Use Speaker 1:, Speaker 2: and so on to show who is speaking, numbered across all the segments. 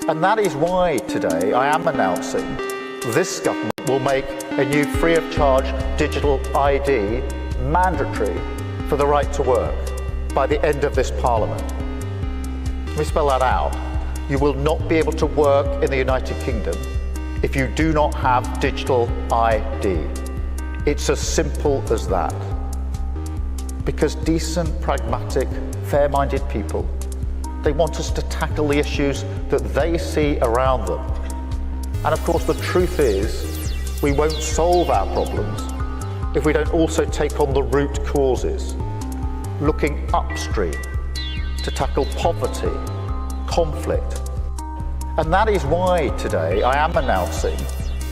Speaker 1: And that is why today I am announcing this government will make a new free of charge digital ID mandatory for the right to work by the end of this Parliament. Let me spell that out. You will not be able to work in the United Kingdom if you do not have digital ID. It's as simple as that. Because decent, pragmatic, fair-minded people, they want us to tackle the issues that they see around them. And of course, the truth is, we won't solve our problems if we don't also take on the root causes, looking upstream to tackle poverty, conflict. And that is why today I am announcing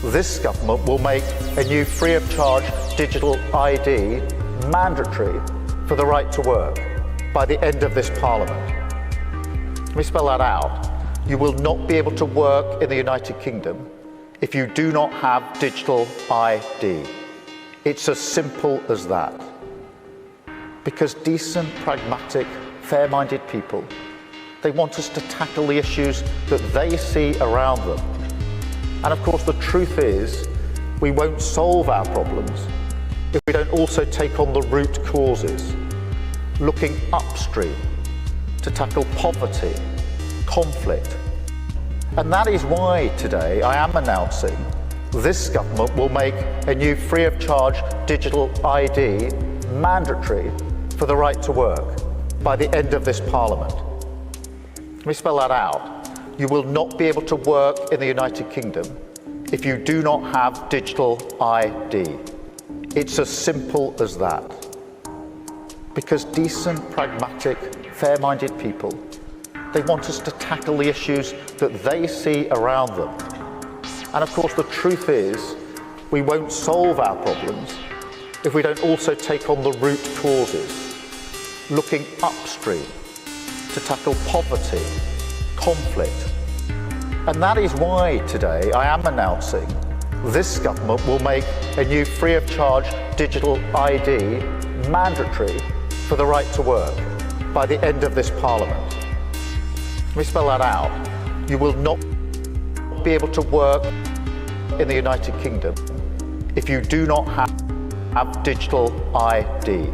Speaker 1: this government will make a new free of charge digital ID mandatory for the right to work by the end of this Parliament. Let me spell that out. You will not be able to work in the United Kingdom if you do not have digital ID. It's as simple as that. Because decent, pragmatic, fair-minded people, they want us to tackle the issues that they see around them. And of course, the truth is, we won't solve our problems if we don't also take on the root causes, looking upstream to tackle poverty, conflict. And that is why today I am announcing this government will make a new free of charge digital ID mandatory for the right to work by the end of this Parliament. Let me spell that out. You will not be able to work in the United Kingdom if you do not have digital ID. It's as simple as that. Because decent, pragmatic, fair-minded people, they want us to tackle the issues that they see around them. And of course, the truth is, we won't solve our problems if we don't also take on the root causes, looking upstream to tackle poverty, conflict. And that is why today I am announcing this government will make a new free of charge digital ID mandatory for the right to work by the end of this Parliament. Let me spell that out. You will not be able to work in the United Kingdom if you do not have digital ID.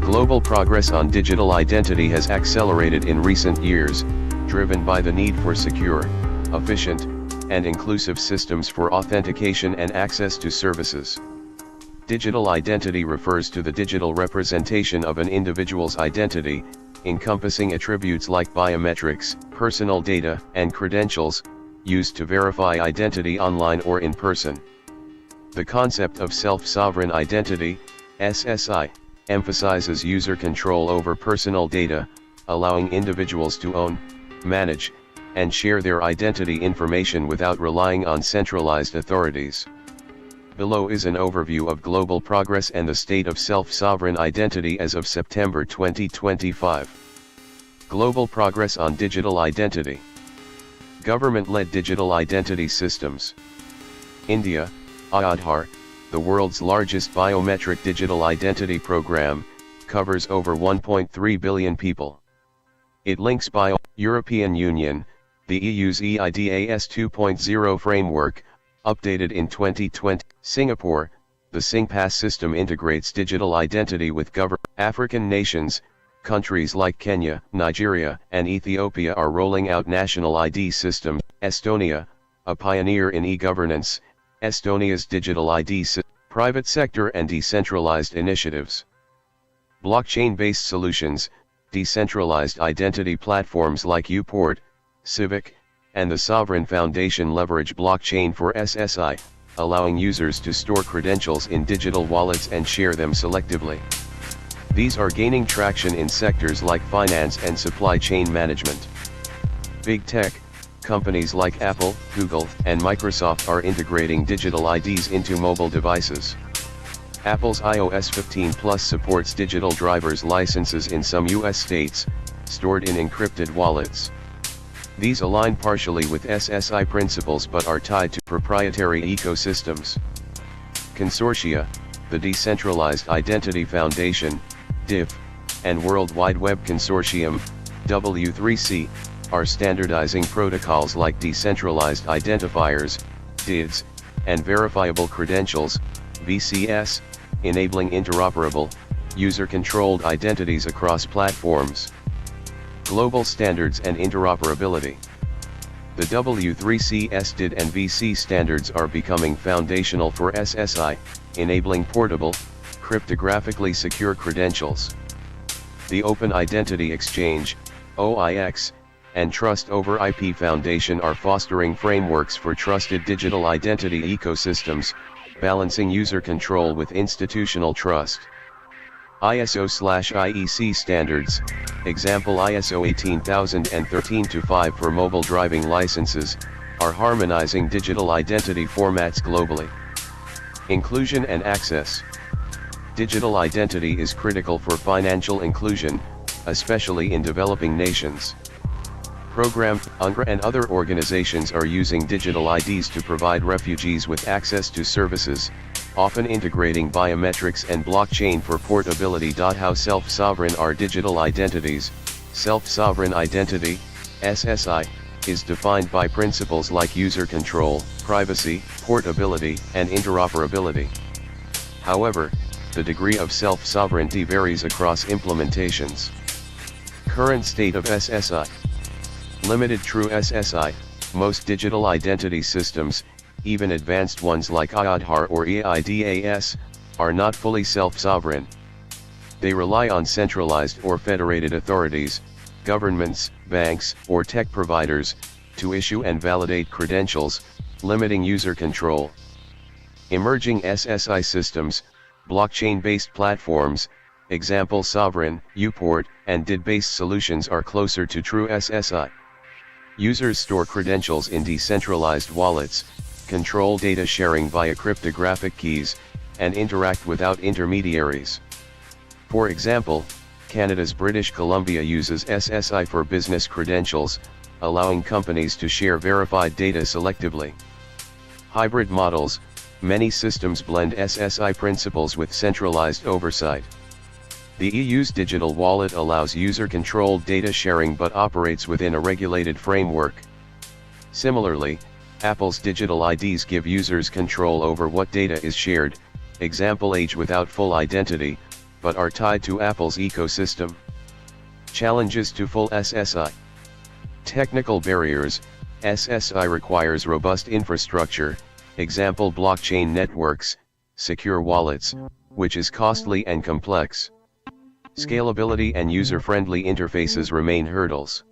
Speaker 2: Global progress on digital identity has accelerated in recent years, driven by the need for secure, efficient, and inclusive systems for authentication and access to services. Digital identity refers to the digital representation of an individual's identity, encompassing attributes like biometrics, personal data, and credentials, used to verify identity online or in person. The concept of self-sovereign identity, SSI, emphasizes user control over personal data, allowing individuals to own, manage, and share their identity information without relying on centralized authorities. Below is an overview of global progress and the state of self-sovereign identity as of September 2025. Global progress on digital identity. Government-led digital identity systems. India, Aadhaar, the world's largest biometric digital identity program, covers over 1.3 billion people. It links European Union, the EU's eIDAS 2.0 framework, updated in 2020. Singapore, the SingPass system integrates digital identity with African nations. Countries like Kenya, Nigeria, and Ethiopia are rolling out national ID systems. Estonia, a pioneer in e-governance, Estonia's digital ID system. Private sector and decentralized initiatives. Blockchain-based solutions, decentralized identity platforms like Uphold, Civic, and the Sovereign Foundation leverage blockchain for SSI, allowing users to store credentials in digital wallets and share them selectively. These are gaining traction in sectors like finance and supply chain management. Big tech, companies like Apple, Google, and Microsoft are integrating digital IDs into mobile devices. Apple's iOS 15 Plus supports digital driver's licenses in some US states, stored in encrypted wallets. These align partially with SSI principles but are tied to proprietary ecosystems. Consortia, the Decentralized Identity Foundation, DEFI, and World Wide Web Consortium, W3C, are standardizing protocols like decentralized identifiers, DIDs, and verifiable credentials, VCS, enabling interoperable, user-controlled identities across platforms. Global standards and interoperability. The W3C SDID and VC standards are becoming foundational for SSI, enabling portable, cryptographically secure credentials. The Open Identity Exchange, OIX, and Trust over IP Foundation are fostering frameworks for trusted digital identity ecosystems, balancing user control with institutional trust. ISO/IEC standards, example ISO 18013-5 for mobile driving licenses, are harmonizing digital identity formats globally. Inclusion and access. Digital identity is critical for financial inclusion, especially in developing nations. Program, UNRWA and other organizations are using digital IDs to provide refugees with access to services, often integrating biometrics and blockchain for portability. How self-sovereign are digital identities? Self-sovereign identity, SSI, is defined by principles like user control, privacy, portability, and interoperability. However, the degree of self-sovereignty varies across implementations. Current state of SSI. Limited true SSI. Most digital identity systems, even advanced ones like Aadhaar or EIDAS, are not fully self-sovereign. They rely on centralized or federated authorities, governments, banks, or tech providers, to issue and validate credentials, limiting user control. Emerging SSI systems, blockchain-based platforms, example Sovereign, Uphold, and DID-based solutions are closer to true SSI. Users store credentials in decentralized wallets, control data sharing via cryptographic keys, and interact without intermediaries. For example, Canada's British Columbia uses SSI for business credentials, allowing companies to share verified data selectively. Hybrid models. Many systems blend SSI principles with centralized oversight. The EU's digital wallet allows user-controlled data sharing but operates within a regulated framework. Similarly, Apple's digital IDs give users control over what data is shared, example age without full identity, but are tied to Apple's ecosystem. Challenges to full SSI. Technical barriers. SSI requires robust infrastructure, example blockchain networks, secure wallets, which is costly and complex. Scalability and user-friendly interfaces remain hurdles.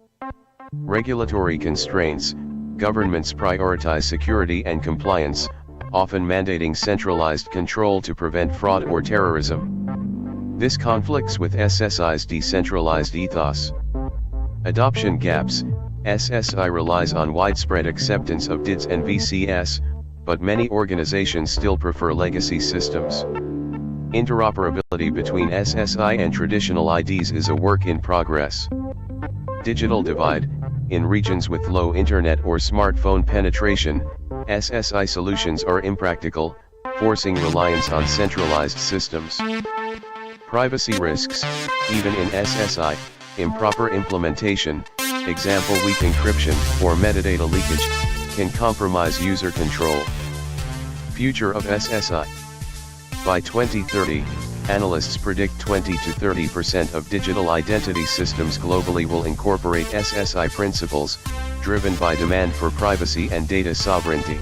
Speaker 2: Regulatory constraints. Governments prioritize security and compliance, often mandating centralized control to prevent fraud or terrorism. This conflicts with SSI's decentralized ethos. Adoption gaps. SSI relies on widespread acceptance of DIDs and VCS, but many organizations still prefer legacy systems. Interoperability between SSI and traditional IDs is a work in progress. Digital divide. In regions with low internet or smartphone penetration, SSI solutions are impractical, forcing reliance on centralized systems. Privacy risks. Even in SSI, improper implementation, example weak encryption or metadata leakage, can compromise user control. Future of SSI. By 2030, analysts predict 20 to 30% of digital identity systems globally will incorporate SSI principles, driven by demand for privacy and data sovereignty.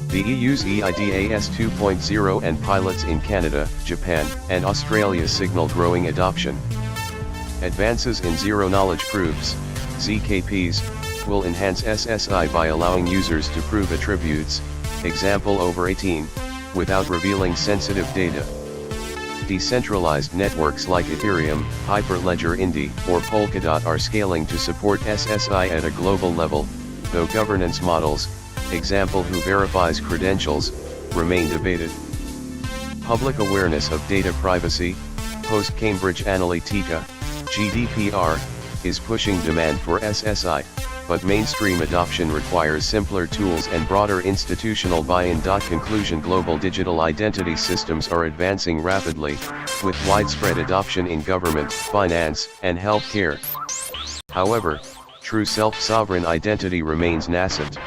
Speaker 2: The EU's EIDAS 2.0 and pilots in Canada, Japan, and Australia signal growing adoption. Advances in zero-knowledge proofs, ZKPs, will enhance SSI by allowing users to prove attributes, example over 18, without revealing sensitive data. Decentralized networks like Ethereum, Hyperledger Indy, or Polkadot are scaling to support SSI at a global level, though governance models, example who verifies credentials, remain debated. Public awareness of data privacy, post-Cambridge Analytica, GDPR, is pushing demand for SSI. but mainstream adoption requires simpler tools and broader institutional buy-in. Conclusion: global digital identity systems are advancing rapidly, with widespread adoption in government, finance, and healthcare. However, true self-sovereign identity remains nascent.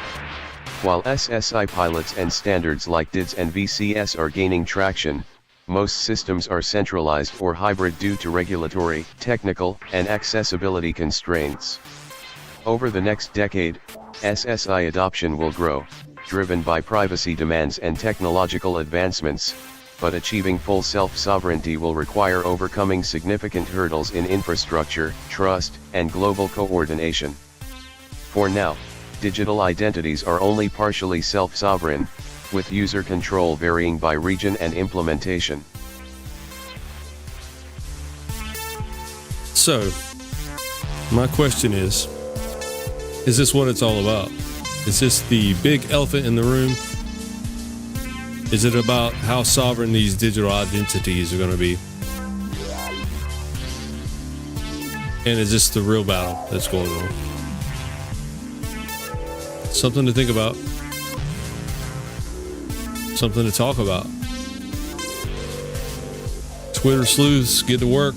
Speaker 2: While SSI pilots and standards like DIDS and VCS are gaining traction, most systems are centralized or hybrid due to regulatory, technical, and accessibility constraints. Over the next decade, SSI adoption will grow, driven by privacy demands and technological advancements, but achieving full self-sovereignty will require overcoming significant hurdles in infrastructure, trust, and global coordination. For now, digital identities are only partially self-sovereign, with user control varying by region and implementation.
Speaker 3: So, my question is this what it's all about? Is this the big elephant in the room? Is it about how sovereign these digital identities are going to be? And is this the real battle that's going on? Something to think about. Something to talk about. Twitter sleuths, get to work.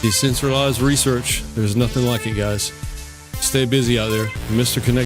Speaker 3: Decentralized research. There's nothing like it, guys. Stay busy out there. MrConectr.